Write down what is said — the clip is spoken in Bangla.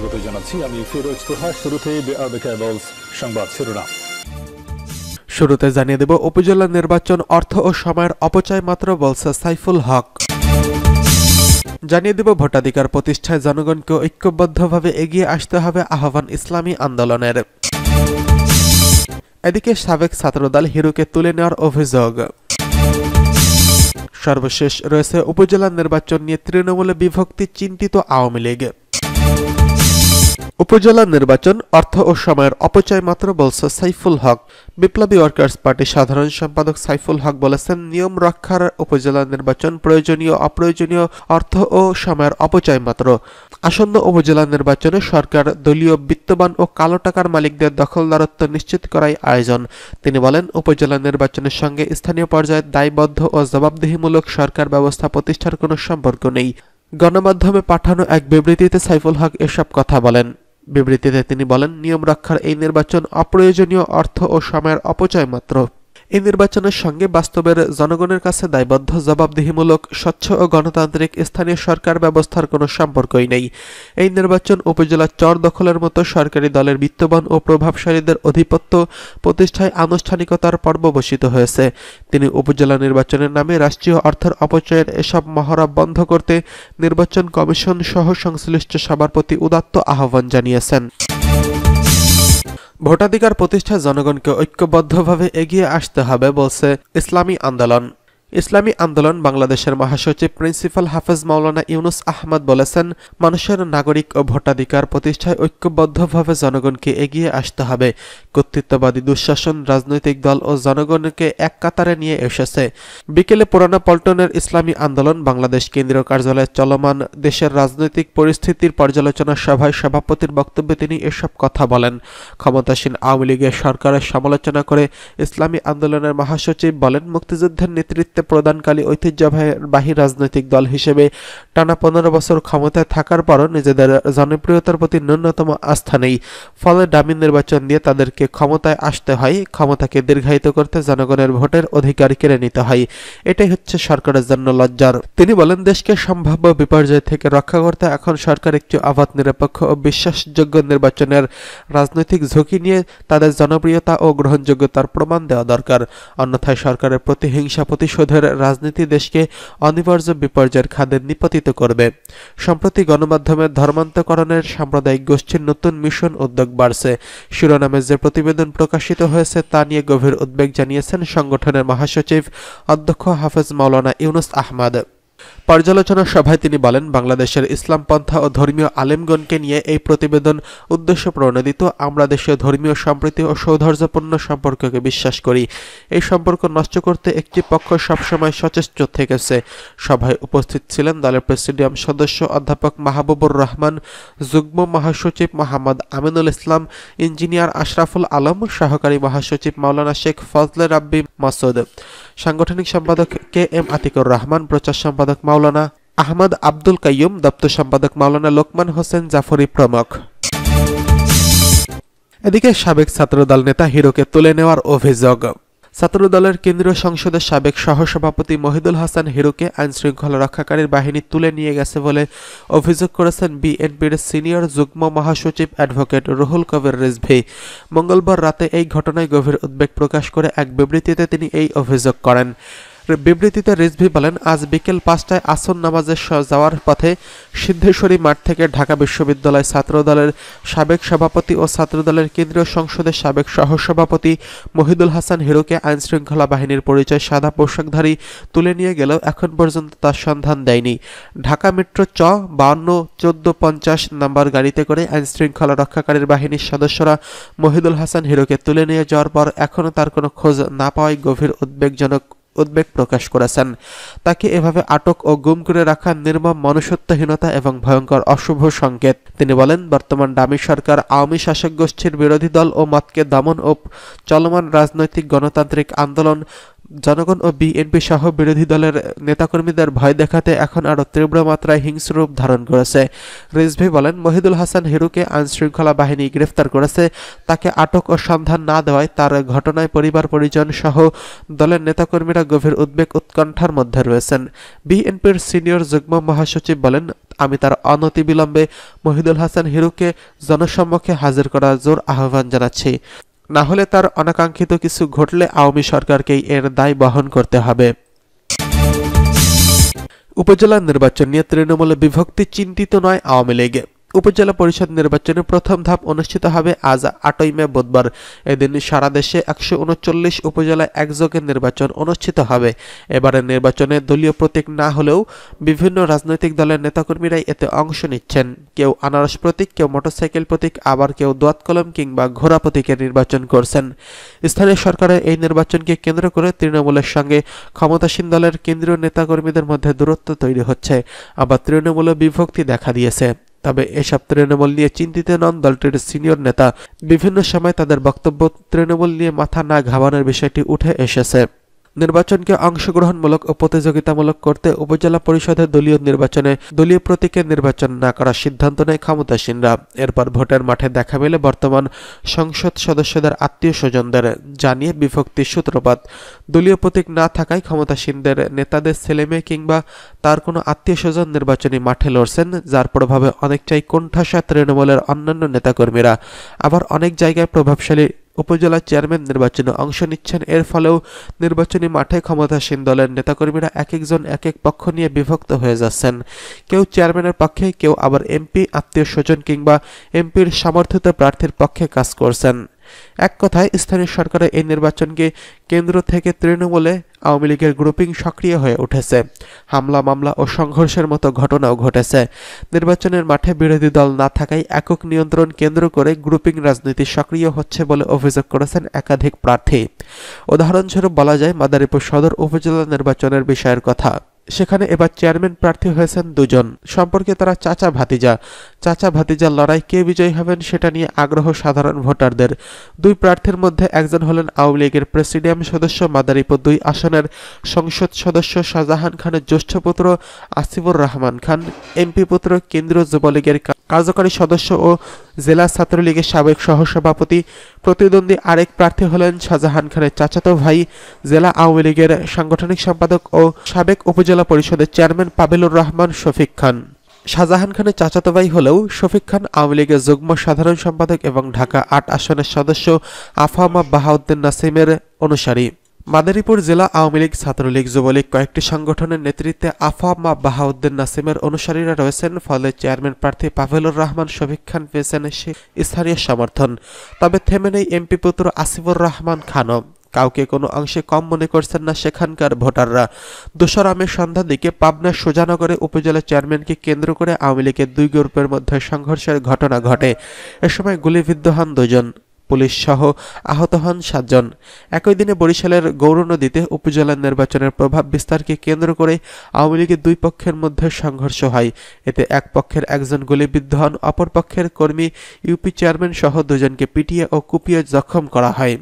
স্বাগত জানাচ্ছি আমি ফিরোজ তোহা। শুরুতেই সংবাদ শিরোনাম। শুরুতে জানিয়ে দেব, উপজেলা নির্বাচন অর্থ ও সময়ের অপচয় মাত্র, বলছে সাইফুল হক। জানিয়ে দেব, ভোটাধিকার প্রতিষ্ঠায় জনগণকে ঐক্যবদ্ধভাবে এগিয়ে আসতে হবে, আহ্বান ইসলামী আন্দোলনের। এদিকে সাবেক ছাত্রদল হিরোকে তুলে নেওয়ার অভিযোগ। সর্বশেষ রয়েছে উপজেলা নির্বাচন নিয়ে তৃণমূলে বিভক্তি, চিন্তিত আওয়ামী লীগ। উপজেলা নির্বাচন অর্থ ও সময়ের অপচয় মাত্র, বলছে সাইফুল হক। বিপ্লবী ওয়ার্কার্স পার্টির সাধারণ সম্পাদক সাইফুল হক বলেছেন, নিয়ম রক্ষার উপজেলা নির্বাচন প্রয়োজনীয়, অপ্রয়োজনীয় অর্থ ও সময়ের অপচয় মাত্র। আসন্ন উপজেলা নির্বাচনে সরকার দলীয় বিত্তবান ও কালো টাকার মালিকদের দখলদারত্ব নিশ্চিত করাই আয়োজন। তিনি বলেন, উপজেলা নির্বাচনের সঙ্গে স্থানীয় পর্যায়ে দায়বদ্ধ ও জবাবদিহিমূলক সরকার ব্যবস্থা প্রতিষ্ঠার কোনো সম্পর্ক নেই। গণমাধ্যমে পাঠানো এক বিবৃতিতে সাইফুল হক এসব কথা বলেন। বিবৃতিতে তিনি বলেন, নিয়ম রক্ষার এই নির্বাচন অপ্রয়োজনীয় অর্থ ও সময়ের অপচয় মাত্র। এই নির্বাচনের সঙ্গে বাস্তবের জনগণের কাছে দায়বদ্ধ, জবাবদিহিমূলক, স্বচ্ছ ও গণতান্ত্রিক স্থানীয় সরকার ব্যবস্থার কোনো সম্পর্কই নেই। এই নির্বাচন উপজেলা চর দখলের মতো সরকারি দলের বিত্তবান ও প্রভাবশালীদের আধিপত্য প্রতিষ্ঠায় আনুষ্ঠানিকতার পর্যবসিত হয়েছে। তিনি উপজেলা নির্বাচনের নামে রাষ্ট্রীয় অর্থের অপচয়ের এসব মহড়া বন্ধ করতে নির্বাচন কমিশন সহ সংশ্লিষ্ট সবার প্রতি উদাত্ত আহ্বান জানিয়েছেন। ভোটাধিকার প্রতিষ্ঠায় জনগণকে ঐক্যবদ্ধভাবে এগিয়ে আসতে হবে, বলছে ইসলামী আন্দোলন। ইসলামী আন্দোলন বাংলাদেশের মহাসচিব প্রিন্সিপাল হাফেজ মাওলানা ইউনুস আহমদ বলেছেন, মানুষের নাগরিক ও ভোটাধিকার প্রতিষ্ঠায় ঐক্যবদ্ধভাবে জনগণকে এগিয়ে আসতে হবে। কর্তৃত্ববাদী দুঃশাসন রাজনৈতিক দল ও জনগণকে এক কাতারে নিয়ে এসেছে। বিকেলে পুরানা পল্টনের ইসলামী আন্দোলন বাংলাদেশ কেন্দ্রীয় কার্যালয়ে চলমান দেশের রাজনৈতিক পরিস্থিতির পর্যালোচনা সভায় সভাপতির বক্তব্যে তিনি এসব কথা বলেন। ক্ষমতাসীন আওয়ামী লীগের সরকারের সমালোচনা করে ইসলামী আন্দোলনের মহাসচিব বলেন, মুক্তিযুদ্ধের নেতৃত্বে প্রদানকালী ঐতিহ্যবাহী রাজনৈতিক দল হিসেবে টানা 15 বছর ক্ষমতায় থাকার পরও নিজেদের জনপ্রিয়তার প্রতি ন্যূনতম আস্থা নেই। ফলে ডামি নির্বাচন দিয়ে তাদেরকে ক্ষমতায় আসতে হয়। ক্ষমতাকে দীর্ঘায়িত করতে জনগণের ভোটের অধিকার কেড়ে নিতে হয়। এটাই হচ্ছে সরকারের জন্য লজ্জার। তিনি বলেন, দেশকে সম্ভাব্য বিপর্যয় থেকে রক্ষা করতে এখন সরকার একটি অবাধ, নিরপেক্ষ ও বিশ্বাসযোগ্য নির্বাচনের রাজনৈতিক ঝুঁকি নিয়ে তাদের জনপ্রিয়তা ও গ্রহণযোগ্যতার প্রমাণ দেওয়া দরকার। অন্যথায় সরকারের প্রতিহিংসা প্রতিশোধের রাজনীতি দেশকে অনিবার্য বিপর্যয়ের খাদে নিপতিত করবে। সম্প্রতি গণমাধ্যমের ধর্মান্তকরণের সাম্প্রদায়িক গোষ্ঠীর নতুন মিশন উদ্যোগ বাড়ছে শিরোনামে যে প্রতিবেদন প্রকাশিত হয়েছে তা নিয়ে গভীর উদ্বেগ জানিয়েছেন সংগঠনের মহাসচিব অধ্যক্ষ হাফেজ মাওলানা ইউনুস আহমদ। পর্যালোচনা সভায় তিনি বলেন, বাংলাদেশের ইসলামপন্থা ও ধর্মীয় আলেমগণকে নিয়ে এই প্রতিবেদন উদ্দেশ্য প্রণোদিত। আমরা দেশের ধর্মীয় সম্প্রীতি ও সৌহার্দ্যপূর্ণ সম্পর্ককে বিশ্বাস করি। এই সম্পর্ক নষ্ট করতে একটি পক্ষ সবসময় সচেষ্ট থেকেছে। সভায় উপস্থিত ছিলেন দলের প্রেসিডিয়াম সদস্য অধ্যাপক মাহবুবুর রহমান, যুগ্ম মহাসচিব মোহাম্মদ আমিনুল ইসলাম, ইঞ্জিনিয়ার আশরাফুল আলম, সহকারী মহাসচিব মাওলানা শেখ ফজলে রাব্বি মাসুদ, সাংগঠনিক সম্পাদক কে এম আতিকুর রহমান, প্রচার সম্পাদক মাওলানা আহমদ আব্দুল কাইয়ুম, দপ্তর সম্পাদক মাওলানা লোকমান হোসেন জাফরি প্রমুখ। এদিকে সাবেক ছাত্রদল নেতা হিরোকে তুলে নেওয়ার অভিযোগ। ছাত্রদলের কেন্দ্রীয় সংসদের সাবেক সহসভাপতি মহিদুল হাসান হিরোকে আইনশৃঙ্খলা রক্ষাকারী বাহিনী তুলে নিয়ে গেছে বলে অভিযোগ করেছেন বিএনপির সিনিয়র যুগ্ম মহাসচিব অ্যাডভোকেট রুহুল কবির রিজভী। মঙ্গলবার রাতে এই ঘটনায় গভীর উদ্বেগ প্রকাশ করে এক বিবৃতিতে তিনি এই অভিযোগ করেন। বিবৃতিতে রিজভী বলেন, আজ বিকেল 5টায় আসর নামাজে যাওয়ার পথে সিদ্ধেশ্বরী মাঠ থেকে ঢাকা বিশ্ববিদ্যালয় ছাত্রদলের সাবেক সভাপতি ও ছাত্রদলের কেন্দ্রীয় সংসদের সাবেক সহসভাপতি মহিদুল হাসান হিরোকে আইনশৃঙ্খলা বাহিনীর পরিচয় সাদা পোশাকধারী তুলে নিয়ে গেলেও এখন পর্যন্ত তার সন্ধান দেয়নি। ঢাকা মেট্রো 52-1450 নম্বর গাড়িতে করে আইনশৃঙ্খলা রক্ষাকারী বাহিনীর সদস্যরা মহিদুল হাসান হিরোকে তুলে নিয়ে যাওয়ার পর এখনও তার কোনো খোঁজ না পাওয়ায় গভীর উদ্বেগ প্রকাশ করেছেন। তাকে এভাবে আটক ও গুম করে রাখা নির্মম মনুষ্যত্বহীনতা এবং ভয়ঙ্কর অশুভ সংকেত। তিনি বলেন, বর্তমান ডামি সরকার আওয়ামী শাসক গোষ্ঠীর বিরোধী দল ও মতকে দমন ও চলমান রাজনৈতিক গণতান্ত্রিক আন্দোলন, জনগণ ও বিএনপি সহ বিরোধী দলের নেতাকর্মীদের ভয় দেখাতে এখন আরও তীব্র মাত্রায় হিংস্র রূপ ধারণ করেছে। রিজভী বলেন, মহিদুল হাসান হিরোকে আইনশৃঙ্খলা বাহিনী গ্রেফতার করেছে। তাকে আটক ও সন্ধান না দেওয়ায় তার ঘটনায় পরিবার পরিজন সহ দলের নেতাকর্মীরা গভীর উদ্বেগ উৎকণ্ঠার মধ্যে রয়েছেন। বিএনপির সিনিয়র যুগ্ম মহাসচিব বলেন, আমি তার অনতিবিলম্বে মহিদুল হাসান হিরুকে জনসম্মুখে হাজির করার জোর আহ্বান জানাচ্ছি। না হলে তার অনাকাঙ্ক্ষিত কিছু ঘটলে আওয়ামী সরকারকেই এর দায় বহন করতে হবে। উপজেলা নির্বাচন নিয়ে তৃণমূলে বিভক্তি, চিন্তিত নয় আওয়ামী লীগ। উপজেলা পরিষদ নির্বাচনের প্রথম ধাপ অনুষ্ঠিত হবে আজ 8ই মে বুধবার। এদিন সারা দেশে 139 উপজেলায় একযোগে নির্বাচন অনুষ্ঠিত হবে। এবারের নির্বাচনে দলীয় প্রতীক না হলেও বিভিন্ন রাজনৈতিক দলের নেতাকর্মীরাই এতে অংশ নিচ্ছেন। কেউ আনারস প্রতীক, কেউ মোটরসাইকেল প্রতীক, আবার কেউ দোয়াত কলম কিংবা ঘোড়া প্রতীকের নির্বাচন করছেন। স্থানীয় সরকারের এই নির্বাচনকে কেন্দ্র করে তৃণমূলের সঙ্গে ক্ষমতাসীন দলের কেন্দ্রীয় নেতাকর্মীদের মধ্যে দূরত্ব তৈরি হচ্ছে, আবার তৃণমূলে বিভক্তি দেখা দিয়েছে। তবে এসব তৃণমূল নিয়ে চিন্তিত নন দলটির সিনিয়র নেতা। বিভিন্ন সময় তাদের বক্তব্য তৃণমূল নিয়ে মাথা না ঘামানোর বিষয়টি উঠে এসেছে। নির্বাচনকে অংশগ্রহণমূলক ও প্রতিযোগিতামূলক করতে উপজেলা পরিষদের দলীয় নির্বাচনে দলীয় প্রতীকে নির্বাচন না করার সিদ্ধান্ত নেয় ক্ষমতাসীনরা। এরপর ভোটের মাঠে দেখা মেলে বর্তমান সংসদ সদস্যদের আত্মীয় স্বজনদের, জানিয়ে বিভক্তির সূত্রপাত। দলীয় প্রতীক না থাকায় ক্ষমতাসীনদের নেতাদের ছেলেমেয়ে কিংবা তার কোনো আত্মীয় স্বজন নির্বাচনী মাঠে লড়ছেন, যার প্রভাবে অনেকটাই কোণঠাসা তৃণমূলের অন্যান্য নেতাকর্মীরা। আবার অনেক জায়গায় প্রভাবশালী উপজেলা চেয়ারম্যান নির্বাচনে অংশ নিচ্ছেন। এর ফলেও নির্বাচনী মাঠে ক্ষমতাসীন দলের নেতাকর্মীরা এক একজন এক এক পক্ষ নিয়ে বিভক্ত হয়ে যাচ্ছেন। কেউ চেয়ারম্যানের পক্ষে, কেউ আবার এমপি, আত্মীয় স্বজন কিংবা এমপির সমর্থিত প্রার্থীর পক্ষে কাজ করছেন। এক কথায় স্থানীয় সরকারের এই নির্বাচনকে কেন্দ্র থেকে তৃণমূলে আওয়ামী লীগের গ্রুপিং সক্রিয় হয়ে উঠেছে। হামলা, মামলা ও সংঘর্ষের মতো ঘটনাও ঘটেছে। নির্বাচনের মাঠে বিরোধী দল না থাকায় একক নিয়ন্ত্রণ কেন্দ্র করে গ্রুপিং রাজনীতি সক্রিয় হচ্ছে বলে অভিযোগ করেছেন একাধিক প্রার্থী। উদাহরণস্বরূপ বলা যায় মাদারীপুর সদর উপজেলা নির্বাচনের বিষয়ের কথা। সেখানে এবার চেয়ারম্যান প্রার্থী হয়েছেন দুজন। সম্পর্কে তারা চাচা ভাতিজা। চাচা ভাতিজার লড়াই কে বিজয়ী হবেন সেটা নিয়ে আগ্রহ সাধারণ ভোটারদের। দুই প্রার্থীর মধ্যে একজন হলেন আওয়ামী লীগের প্রেসিডিয়াম সদস্য, মাদারীপুর 2 আসনের সংসদ সদস্য শাহজাহান খানের জ্যেষ্ঠ পুত্র আসিফুর রহমান খান, এমপি পুত্র কেন্দ্রীয় যুবলীগের কার্যকরী সদস্য ও জেলা ছাত্রলীগের সাবেক সহসভাপতি। প্রতিদ্বন্দ্বী আরেক প্রার্থী হলেন শাহজাহান খানের চাচাতো ভাই, জেলা আওয়ামী লীগের সাংগঠনিক সম্পাদক ও সাবেক উপজেলা পরিষদের চেয়ারম্যান পাবেলুর রহমান শফিক খান। শাহজাহান খানের চাচাতো ভাই হলেও শফিক খান আওয়ামী লীগের যুগ্ম সাধারণ সম্পাদক এবং ঢাকা 8 আসনের সদস্য আফামা বাহাউদ্দিন নাসিমের অনুসারী। মাদারীপুর জেলা আওয়ামী লীগ, ছাত্রলীগ, যুবলীগ কয়েকটি সংগঠনের নেতৃত্বে আফামা বাহাউদ্দিন নাসিমের অনুসারীরা রয়েছেন। ফলে চেয়ারম্যান প্রার্থী পাভেলুর রহমান শফিক খান পেয়েছেন স্থানীয় সমর্থন। তবে থেমে নেই এমপি পুত্র আসিফুর রহমান খানও। কাউকে কোনো অংশে কম মনে করছেন না সেখানকার ভোটাররা। 2 মের সন্ধ্যার দিকে পাবনার সুজানগরে উপজেলা চেয়ারম্যানকে কেন্দ্র করে আওয়ামী লীগের 2 গ্রুপের মধ্যে সংঘর্ষের ঘটনা ঘটে। এ সময় গুলিবিদ্ধ হন 2 জন, পুলিশ সহ আহত হন 7 জন। একই দিনে বরিশালের গৌরনদীতে উপজেলা নির্বাচনের প্রভাব বিস্তারকে কেন্দ্র করে আওয়ামী লীগের 2 পক্ষের মধ্যে সংঘর্ষ হয়। এতে এক পক্ষের একজন গুলিবিদ্ধ হন, অপর পক্ষের কর্মী ইউপি চেয়ারম্যান সহ 2 জনকে পিটিয়ে ও কুপিয়ে জখম করা হয়।